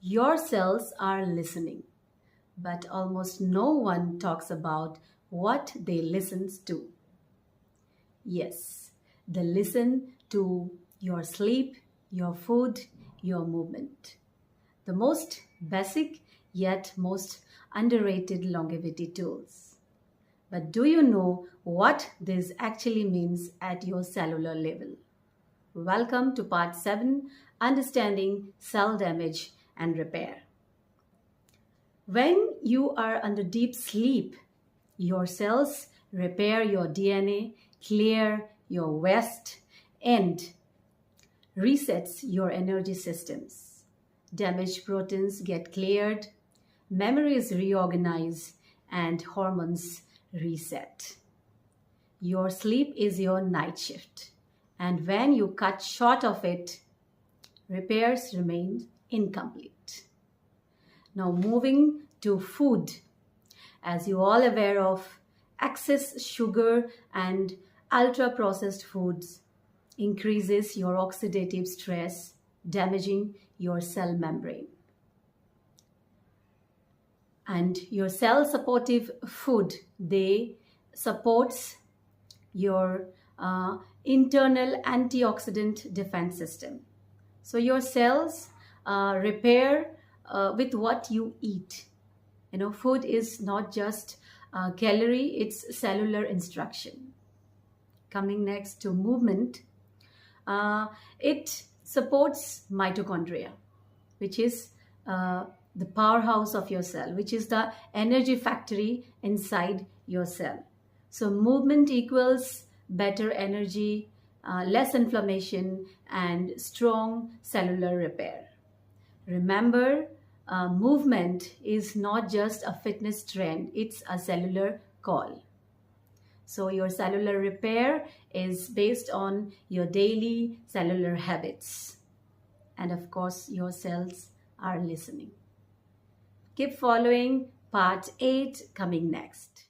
Your cells are listening, but almost no one talks about what they listen to. Yes, they listen to your sleep, your food, your movement. The most basic yet most underrated longevity tools. But do you know what this actually means at your cellular level? Welcome to part 7, Understanding Cell Damage and Repair. When you are under deep sleep, your cells repair your DNA, clear your waste, and resets your energy systems. Damaged proteins get cleared, memories reorganize, and hormones reset. Your sleep is your night shift, and when you cut short of it, repairs remain incomplete. Now moving to food. As you all aware of, excess sugar and ultra processed foods increases your oxidative stress, damaging your cell membrane. And your cell supportive food, they supports your internal antioxidant defense system. So your cells repair with what you eat. Food is not just calorie, it's cellular instruction. Coming next to movement, it supports mitochondria, which is the powerhouse of your cell, which is the energy factory inside your cell. So movement equals better energy, less inflammation, and strong cellular repair. Remember, movement is not just a fitness trend, it's a cellular call. So your cellular repair is based on your daily cellular habits. And of course, your cells are listening. Keep following part 8 coming next.